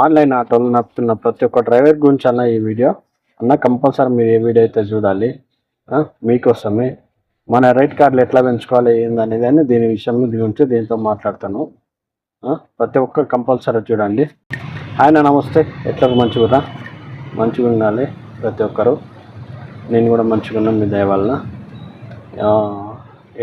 Online ఆటోలు నడుపుతున్న ప్రతి ఒక్క డ్రైవర్ గురించి అన్న ఈ వీడియో అన్న కంపల్సరీ మీరు ఏ వీడియో అయితే చూడాలి. మీకోసమే మన రైట్ కార్డులు ఎట్లా పెంచుకోవాలి ఏందనేది అని దీని విషయం గురించి దీంతో మాట్లాడతాను. ప్రతి ఒక్కరు కంపల్సరీ చూడండి. ఆయన నమస్తే, ఎట్లా మంచిగా ఉండాలి ప్రతి ఒక్కరు. నేను కూడా మంచిగా ఉన్నాను మీ దయ వలన.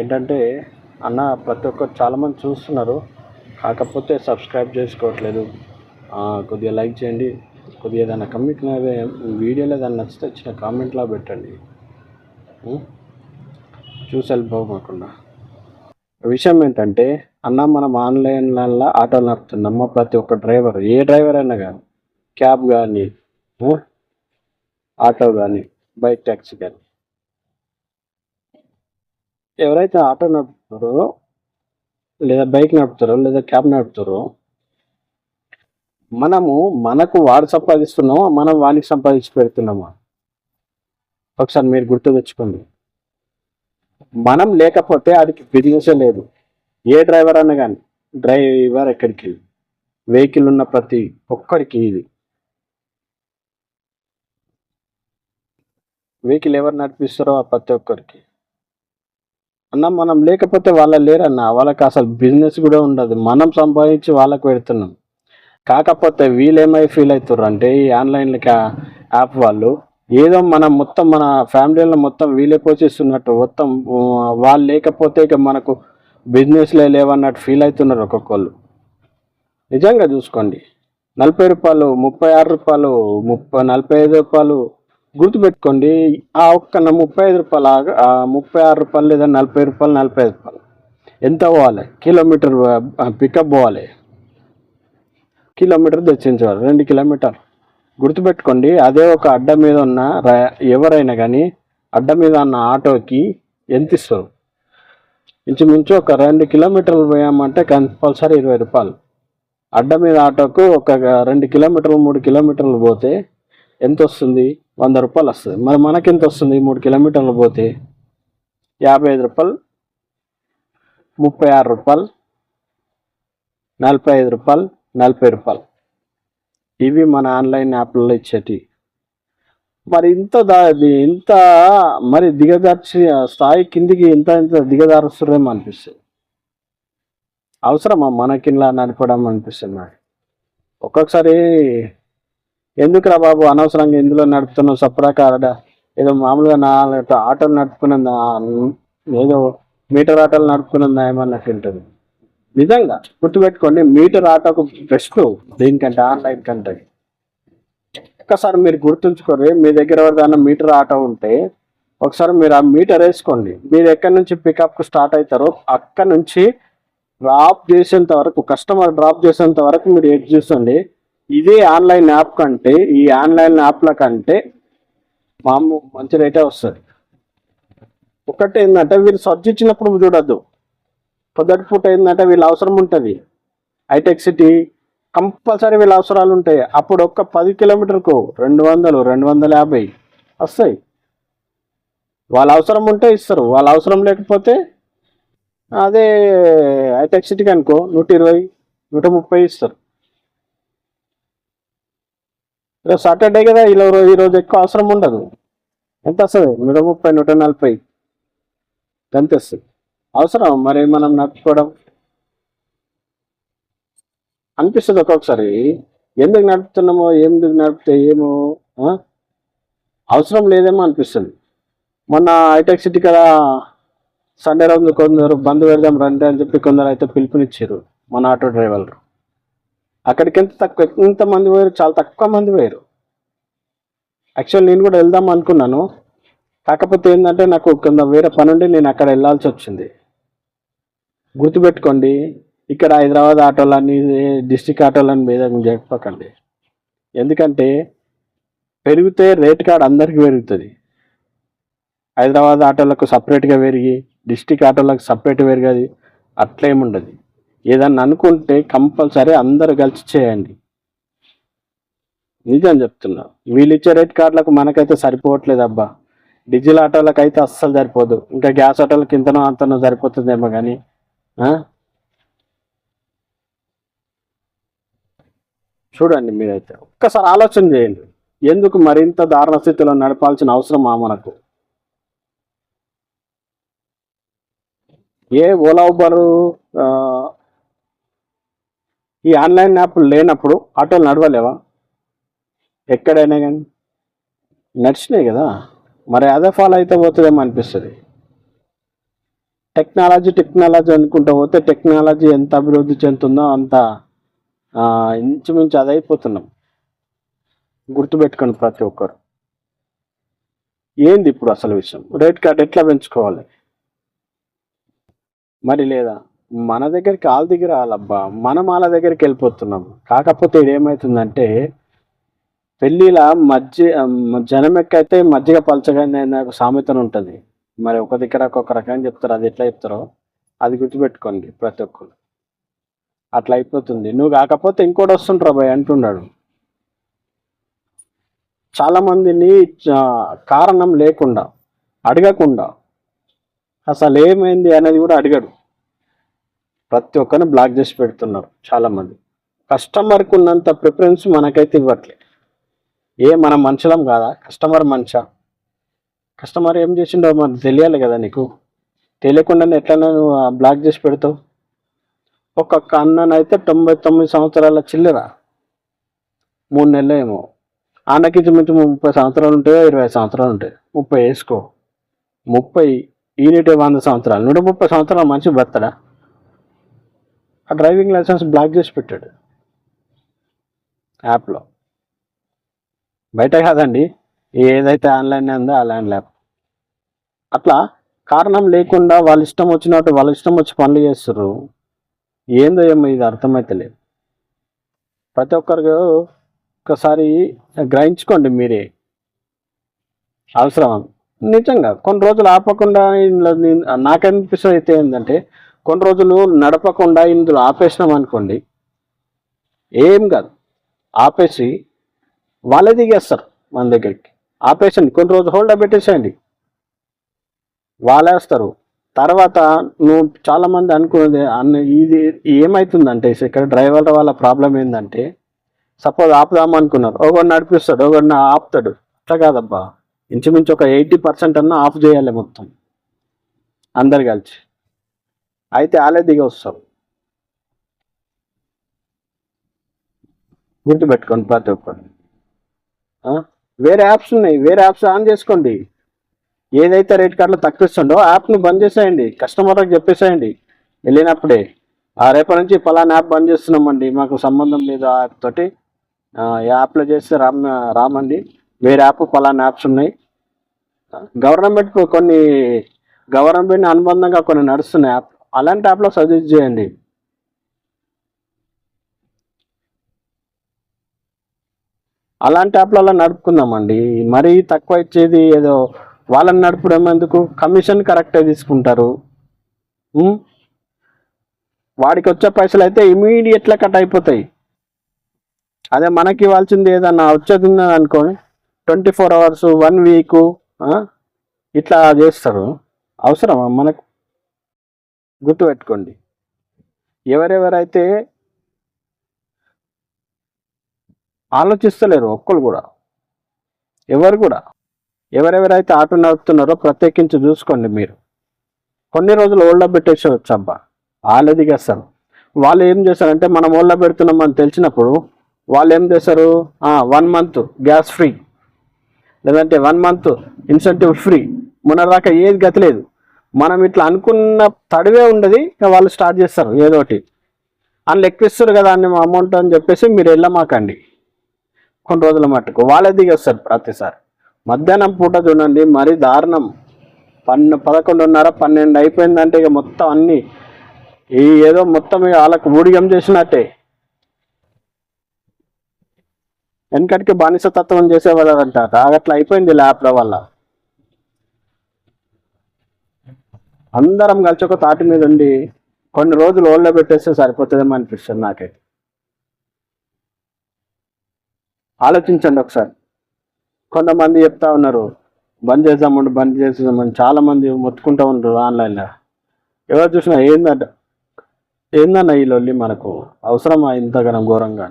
ఏంటంటే అన్న ప్రతి ఒక్కరు చాలామంది చూస్తున్నారు, కాకపోతే సబ్స్క్రైబ్ చేసుకోవట్లేదు. కొద్దిగా లైక్ చేయండి. కొద్దిగా ఏదైనా వీడియోలో ఏదైనా నచ్చితే చిన్న కామెంట్లో పెట్టండి, చూసి వెళ్ళిపోకుండా. విషయం ఏంటంటే అన్న, మనం ఆన్లైన్లలో ఆటోలు నడుపుతున్నాం. ప్రతి ఒక్క డ్రైవర్, ఏ డ్రైవర్ అయినా కానీ, క్యాబ్ కానీ, ఆటో కానీ, బైక్ ట్యాక్సీ కానీ, ఎవరైతే ఆటో నడుపుతారో లేదా బైక్ నడుపుతారో లేదా క్యాబ్ నడుపుతారో, మనకు వాడు సంపాదిస్తున్నామా, మనం వానికి సంపాదించి పెడుతున్నామా? ఒకసారి మీరు గుర్తు తెచ్చుకోండి. మనం లేకపోతే అదికి బిజినెస్ లేదు. ఏ డ్రైవర్ అన్నా కానీ, డ్రైవర్ ఎక్కడికి, వెహికల్ ఉన్న ప్రతి ఒక్కరికి ఇది. వెహికల్ ఎవరు నడిపిస్తారో ఆ ప్రతి ఒక్కరికి అన్న, మనం లేకపోతే వాళ్ళ లేరన్న, వాళ్ళకి అసలు బిజినెస్ కూడా ఉండదు. మనం సంపాదించి వాళ్ళకు పెడుతున్నాం. కాకపోతే వీళ్ళేమై ఫీల్ అవుతారు అంటే, ఈ ఆన్లైన్లకి యాప్ వాళ్ళు ఏదో మనం మొత్తం మన ఫ్యామిలీలో మొత్తం వీళ్ళే పోషిస్తున్నట్టు, మొత్తం వాళ్ళు లేకపోతే ఇక మనకు బిజినెస్లే లేవన్నట్టు ఫీల్ అవుతున్నారు ఒక్కొక్కళ్ళు. నిజంగా చూసుకోండి, 40 రూపాయలు, 36 రూపాయలు, 45 రూపాయలు. గుర్తుపెట్టుకోండి, ఆ ఒక్క 35 రూపాయలు, 36 రూపాయలు లేదా 40 రూపాయలు, 45 రూపాయలు ఎంత పోవాలి? కిలోమీటర్ పికప్ పోవాలి, కిలోమీటర్ తెచ్చించేవారు 2 కిలోమీటర్లు. గుర్తుపెట్టుకోండి, అదే ఒక అడ్డ మీద ఉన్న ఎవరైనా కానీ అడ్డ మీద ఉన్న ఆటోకి ఎంత ఇస్తారు? ఇంచుమించు ఒక 2 కిలోమీటర్లు పోయామంటే కంపల్సరీ 20 రూపాయలు. అడ్డ మీద ఆటోకు ఒక 2 కిలోమీటర్లు 3 కిలోమీటర్లు పోతే ఎంత వస్తుంది? 100 రూపాయలు వస్తుంది. మరి మనకెంత వస్తుంది? 3 కిలోమీటర్లు పోతే 55 రూపాయలు, 36 రూపాయలు, 45 రూపాయలు, 40 రూపాయలు. ఇవి మన ఆన్లైన్ యాప్లలో ఇచ్చేటి. మరి ఇంత మరి దిగజార్చి స్థాయి కిందికి ఇంత దిగజారుస్తురేమో అనిపిస్తుంది. అవసరమా మనకి ఇలా నడపడం అనిపిస్తుంది నాకు ఒక్కొక్కసారి. ఎందుకురా బాబు అనవసరంగా ఇందులో నడుపుతున్నావు, సపడాక ఏదో మామూలుగా ఆటోలు నడుపుకున్నా, ఏదో మీటర్ ఆటోలు నడుపుకున్నా ఏమన్నట్టు ఉంటుంది. నిజంగా గుర్తుపెట్టుకోండి, మీటర్ ఆటోకు బెస్ట్ దీనికంటే, ఆన్లైన్ కంటే. ఒక్కసారి మీరు గుర్తుంచుకోండి, మీ దగ్గర ఎవరిదైనా మీటర్ ఆటో ఉంటే ఒకసారి మీరు ఆ మీటర్ వేసుకోండి. మీరు ఎక్కడి నుంచి పికప్కు స్టార్ట్ అవుతారో అక్కడి నుంచి డ్రాప్ చేసేంత వరకు, కస్టమర్ డ్రాప్ చేసేంత వరకు మీరు ఎటు చూసండి. ఇదే ఆన్లైన్ యాప్ కంటే, ఈ ఆన్లైన్ యాప్ల కంటే మంచి రేటే వస్తుంది. ఒకటి ఏంటంటే, వీళ్ళు సర్చ్ ఇచ్చినప్పుడు చూడద్దు. పొద్దుటి పూట ఏంటంటే వీళ్ళ అవసరం ఉంటుంది, హైటెక్ సిటీ కంపల్సరీ వీళ్ళ అవసరాలు ఉంటాయి. అప్పుడు ఒక్క 10 కిలోమీటర్కు 200, 250 వస్తాయి. వాళ్ళ అవసరం ఉంటే ఇస్తారు, వాళ్ళ అవసరం లేకపోతే అదే హైటెక్ సిటీకి అనుకో 120, 130 ఇస్తారు. రేపు సాటర్డే కదా, ఈరోజు ఎక్కువ అవసరం ఉండదు. ఎంత వస్తుంది? 130, 140 ఎంత వస్తుంది? అవసరం మరి మనం నడుపుకోవడం అనిపిస్తుంది ఒక్కొక్కసారి. ఎందుకు నడుపుతున్నామో, ఎందుకు నడిపితే ఏమో అవసరం లేదేమో అనిపిస్తుంది. మొన్న హైటెక్ సిటీ కదా సండే రోజు కొందరు బంద్ పెడదాం రండి అని చెప్పి కొందరు అయితే పిలుపునిచ్చారు మన ఆటో డ్రైవర్లు. అక్కడికి ఎంతమంది పోయారు? చాలా తక్కువ మంది పోయారు. యాక్చువల్ నేను కూడా వెళ్దాం అనుకున్నాను, కాకపోతే ఏంటంటే నాకు కొంత వేరే పని ఉండి నేను అక్కడ వెళ్ళాల్సి వచ్చింది. గుర్తుపెట్టుకోండి, ఇక్కడ హైదరాబాద్ ఆటోలన్నీ, డిస్టిక్ ఆటోలని భేదం చెప్పకండి. ఎందుకంటే పెరిగితే రేట్ కార్డ్ అందరికీ పెరుగుతుంది. హైదరాబాద్ ఆటోలకు సపరేట్గా పెరిగి, డిస్టిక్ ఆటోలకు సపరేట్ పెరిగది అట్లేముండదు. ఏదన్నా అనుకుంటే కంపల్సరీ అందరూ కలిసి చేయండి. నిజం చెప్తున్నా, వీళ్ళు ఇచ్చే రేట్ కార్డులకు మనకైతే సరిపోవట్లేదు అబ్బా. డీజిల్ ఆటోలకు అయితే అస్సలు సరిపోదు. ఇంకా గ్యాస్ ఆటోలకు ఇంతనో అంతనో సరిపోతుందేమో కానీ చూడండి మీరైతే ఒక్కసారి ఆలోచన చేయండి. ఎందుకు మరింత దారుణ స్థితిలో నడపాల్సిన అవసరమా మనకు? ఏ ఓలా ఉబరు ఈ ఆన్లైన్ యాప్లు లేనప్పుడు ఆటోలు నడవలేవా? ఎక్కడైనా కానీ నడిచినాయి కదా. మరి అదే ఫాలో అయితే పోతుందేమో అనిపిస్తుంది. టెక్నాలజీ అనుకుంటూ పోతే టెక్నాలజీ ఎంత అభివృద్ధి చెందుతుందో అంత ఇంచుమించు అదైపోతున్నాం. గుర్తుపెట్టుకోండి ప్రతి ఒక్కరు. ఏంది ఇప్పుడు అసలు విషయం? రేట్ కార్డ్ ఎట్లా పెంచుకోవాలి? మరి లేదా మన దగ్గరికి వాళ్ళ దగ్గర రావాలబ్బా, మనం వాళ్ళ దగ్గరికి వెళ్ళిపోతున్నాం. కాకపోతే ఇది ఏమవుతుందంటే పెళ్ళిలా జనం ఎక్కైతే మజ్జిగ పలచగా నాకు సామెతను ఉంటుంది. మరి ఒక దగ్గర ఒక్కొక్క రకంగా చెప్తారు. అది ఎట్లా చెప్తారో అది గుర్తుపెట్టుకోండి ప్రతి ఒక్కరు. అట్లా అయిపోతుంది. నువ్వు కాకపోతే ఇంకోటి వస్తుంటారా భయ్ అంటున్నాడు. చాలామందిని కారణం లేకుండా అడగకుండా అసలు ఏమైంది అనేది కూడా అడిగాడు. ప్రతి ఒక్కరిని బ్లాక్ చేసి పెడుతున్నారు చాలామంది. కస్టమర్కి ఉన్నంత ప్రిఫరెన్స్ మనకైతే ఇవ్వట్లేదు. మనం మనుషులం కాదా? కస్టమర్ మనిషా? కస్టమర్ ఏం చేసిండో మనకు తెలియాలి కదా. నీకు తెలియకుండానే ఎట్లా నువ్వు బ్లాక్ చేసి పెడతావు? ఒక్కొక్క అన్ననైతే 99 సంవత్సరాల చిల్లర, 3 నెలలు ఏమో. అన్నకి మించి 30 సంవత్సరాలు ఉంటాయో 20 సంవత్సరాలు ఉంటాయి. 30 వేసుకో. 30 ఈనిటే 100 సంవత్సరాలు. 130 సంవత్సరాల మనిషి బతడా? ఆ డ్రైవింగ్ లైసెన్స్ బ్లాక్ చేసి పెట్టాడు యాప్లో. బయట కాదండి, ఏదైతే ఆన్లైన్ ఉందో ఆన్లైన్ యాప్. అట్లా కారణం లేకుండా వాళ్ళ ఇష్టం వచ్చినట్టు వాళ్ళ ఇష్టం వచ్చి పనులు చేస్తారు. ఏందో ఏమో ఇది అర్థమైతలేదు. ప్రతి ఒక్కరికి ఒకసారి గ్రహించుకోండి మీరే. అవసరం నిజంగా కొన్ని రోజులు ఆపకుండా నాకనిపిస్తుంది అయితే ఏంటంటే కొన్ని రోజులు నడపకుండా ఇందులో ఆపేసినాం అనుకోండి, ఏం కాదు. ఆపేసి వాళ్ళే దిగేస్తారు మన దగ్గరికి. ఆపేసండి, కొన్ని రోజులు హోల్డ్ పెట్టేసేయండి, వాళ్ళేస్తారు. తర్వాత నువ్వు చాలామంది అనుకున్నది ఇది ఏమవుతుందంటే ఇక్కడ డ్రైవర్ వాళ్ళ ప్రాబ్లం ఏంటంటే సపోజ్ ఆపుదామనుకున్నారు, ఒకటి నడిపిస్తాడు, ఒకటి ఆపుతాడు. అట్లా కాదబ్బా, ఇంచుమించు ఒక 80% అన్నా ఆఫ్ చేయాలి మొత్తం అందరు కలిసి. అయితే వాళ్ళే దిగి వస్తారు. గుర్తుపెట్టుకోండి ప్రతి ఒక్కరు. వేరే యాప్స్ ఉన్నాయి, వేరే యాప్స్ ఆన్ చేసుకోండి. ఏదైతే రేట్ కార్డులో తక్కువ ఇస్తుండో యాప్ను బంద్ చేసేయండి. కస్టమర్కి చెప్పేసేయండి వెళ్ళినప్పుడే, రేపటి నుంచి పలానా యాప్ బంద్ చేస్తున్నామండి, మాకు సంబంధం లేదు ఆ యాప్ తోటి. యాప్లో చేస్తే రామండి, వేరే యాప్ పలానా యాప్స్ ఉన్నాయి. గవర్నమెంట్ అనుబంధంగా కొన్ని నడుస్తున్నాయి యాప్, అలాంటి యాప్లో సజెస్ట్ చేయండి. అలాంటి యాప్లలో నడుపుకుందామండి. మరీ తక్కువ ఇచ్చేది ఏదో వాళ్ళని నడపడం ఎందుకు? కమిషన్ కరెక్ట్గా తీసుకుంటారు. వాడికి వచ్చే పైసలు అయితే ఇమీడియట్గా కట్ అయిపోతాయి. అదే మనకి ఇవ్వాల్సింది ఏదన్నా వచ్చేది ఉన్నది అనుకోని 24 hours 1 week ఇట్లా చేస్తారు. అవసరమా మనకు? గుర్తుపెట్టుకోండి. ఎవరెవరైతే ఆలోచిస్తలేరు ఒక్కరు కూడా, ఎవరెవరైతే ఆటో నడుపుతున్నారో ప్రత్యేకించి చూసుకోండి మీరు. కొన్ని రోజులు ఓల్డ్లో పెట్టేసి వచ్చబ్బా, వాళ్ళు దిగేస్తారు. వాళ్ళు ఏం చేస్తారంటే మనం ఓల్డ్లో పెడుతున్నామని తెలిసినప్పుడు వాళ్ళు ఏం చేస్తారు, 1 month గ్యాస్ ఫ్రీ, లేదంటే 1 month ఇన్సెంటివ్ ఫ్రీ. మొన్నదాకా ఏది గతి లేదు. మనం ఇట్లా అనుకున్న తడివే ఉండదు, వాళ్ళు స్టార్ట్ చేస్తారు ఏదోటి. అందులో ఎక్కిస్తారు కదా అన్ని అమౌంట్ అని చెప్పేసి మీరు వెళ్ళమాకండి. కొన్ని రోజుల మట్టుకు వాళ్ళే దిగేస్తారు ప్రతిసారి. మధ్యాహ్నం పూట చూడండి మరీ దారుణం. 11:30 12 అయిపోయిందంటే ఇక మొత్తం అన్నీ ఏదో మొత్తం వాళ్ళకు ఊడిగం చేసినట్టే. వెనకటికి బానిసతత్వం చేసేవాళ్ళంట, అట్లా అయిపోయింది ల్యాప్ల వల్ల. అందరం కలిసి ఒక తాటి మీద ఉండి కొన్ని రోజులు ఓళ్ళో పెట్టేస్తే సరిపోతుందేమో అనిపిస్తుంది నాకైతే. ఆలోచించండి ఒకసారి. కొంతమంది చెప్తా ఉన్నారు బంద్ చేద్దామని, చాలామంది మొత్తుకుంటూ ఉంటారు ఆన్లైన్లో. ఎవరు చూసినా ఏందన్న ఈ లొల్లి, మనకు అవసరమా ఇంతగానం ఘోరంగా?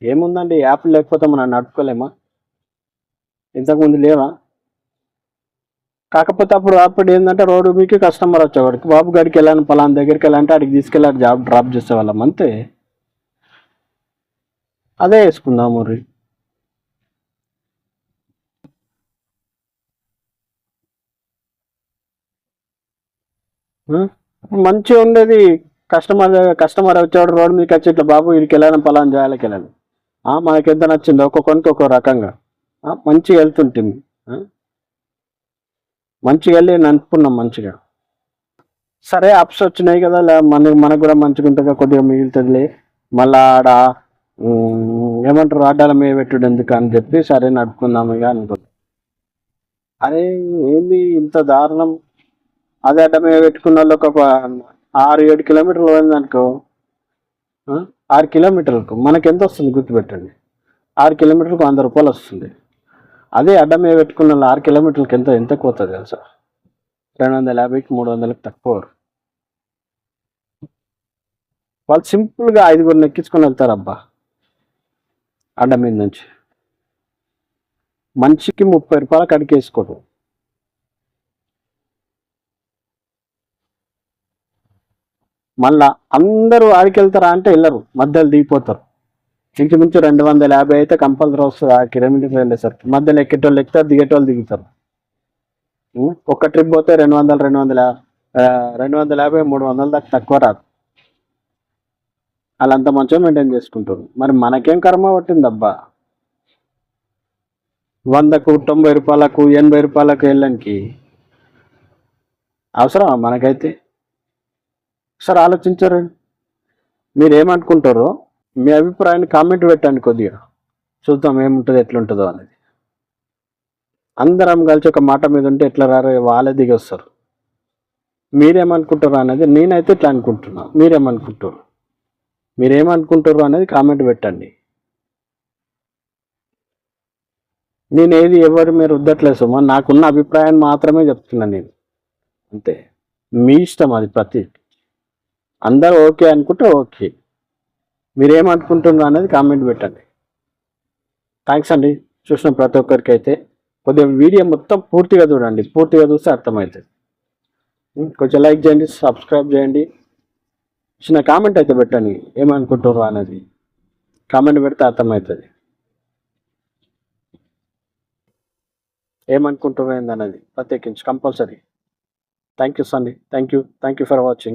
ఏముందండి, యాప్ లేకపోతే మనం నడుపుకోలేమా? ఇంతకుముందు లేవా? కాకపోతే అప్పుడు ఏంటంటే రోడ్డు మీకు కస్టమర్ వచ్చేవాడికి, బాబు గారికి వెళ్ళాను పలానా దగ్గరికి వెళ్ళాలంటే అడిగి తీసుకెళ్ళి జాబ్ డ్రాప్ చేసేవాళ్ళం అంతే. అదే వేసుకుందాం మరి. మంచిగా ఉండేది. కస్టమర్ వచ్చేవాడు రోడ్డు మీకు వచ్చి ఇట్లా బాబు వీడికి వెళ్ళాను పలానా జాగాలకి వెళ్ళాను, మనకి ఎంత నచ్చింది ఒక్కొక్కరికి ఒక్కో రకంగా మంచిగా వెళ్తుంటుంది. మంచిగా వెళ్ళి నడుపుకున్నాం మంచిగా. సరే అప్స్ వచ్చినాయి కదా, మనకు కూడా మంచిగా ఉంటుంది, కొద్దిగా మిగులుతుందిలే. మళ్ళా ఆడ ఏమంటారు అడ్డాల మీద పెట్టుడు ఎందుకు అని చెప్పి సరే నడుపుకుందాం ఇక అనుకుంది. అరే ఏంది ఇంత దారుణం? అదే అడ్డ మీద పెట్టుకున్న వాళ్ళు ఒక 6-7 కిలోమీటర్లు పోయింది అనుకో, 6 కిలోమీటర్లకు మనకి ఎంత వస్తుంది గుర్తుపెట్టండి. 6 కిలోమీటర్లకు 100 రూపాయలు వస్తుంది. అదే అడ్డ మీద పెట్టుకున్న వాళ్ళు 6 కిలోమీటర్లకు ఎంత పోతుంది తెలుసా? 250కి 300కి తక్కువ. వాళ్ళు సింపుల్గా 5గురిని ఎక్కించుకొని వెళ్తారు అబ్బా అడ్డ మీద నుంచి. మనిషికి 30 రూపాయలు కడికి వేసుకోవడం. మళ్ళా అందరూ ఆడికి వెళ్తారా అంటే వెళ్ళరు, మధ్యలో దిగిపోతారు. ఇంచుమించు 250 అయితే కంపల్సరీ వస్తుంది 6 కిలోమీటర్లు వెళ్ళేసరికి. మధ్యలో ఎక్కేటోళ్ళు ఎక్కుతారు, దిగేటోళ్ళు దిగుతారు. ఒక్క ట్రిప్ పోతే 250 300 దాకా తక్కువ రాదు. వాళ్ళంతా మంచిగా మెయింటైన్ చేసుకుంటారు. మరి మనకేం కర్మ పట్టిందబ్బా 100కు 90 రూపాయలకు 80 రూపాయలకు వెళ్ళడానికి అవసరమా మనకైతే? ఒకసారి ఆలోచించారు. మీరేమనుకుంటారో మీ అభిప్రాయాన్ని కామెంట్ పెట్టండి, కొద్దిగా చూద్దాం ఏముంటుందో ఎట్లుంటుందో అనేది. అందరం కలిసి ఒక మాట మీద ఉంటే ఎట్లా రారో వాళ్ళే దిగి వస్తారు. మీరేమనుకుంటారు అనేది నేనైతే ఇట్లా అనుకుంటున్నా. మీరేమనుకుంటారు అనేది కామెంట్ పెట్టండి. నేను ఎవరు మీరు వద్దట్లేదు సుమా, నాకున్న అభిప్రాయాన్ని మాత్రమే చెప్తున్నాను నేను, అంతే. మీ ఇష్టం అది. అందరూ ఓకే అనుకుంటే ఓకే, మీరేమనుకుంటున్నారు అనేది కామెంట్ పెట్టండి. థ్యాంక్స్ అండి చూసిన ప్రతి ఒక్కరికి. అయితే కొద్దిగా వీడియో మొత్తం పూర్తిగా చూడండి, పూర్తిగా చూస్తే అర్థమవుతుంది. కొంచెం లైక్ చేయండి, సబ్స్క్రైబ్ చేయండి, చిన్న కామెంట్ అయితే పెట్టండి ఏమనుకుంటారు అనేది. కామెంట్ పెడితే అర్థమవుతుంది ఏమనుకుంటారు ఏందనేది ప్రత్యేకించి కంపల్సరీ. థ్యాంక్ యూ అండి, థ్యాంక్ యూ ఫర్ వాచింగ్.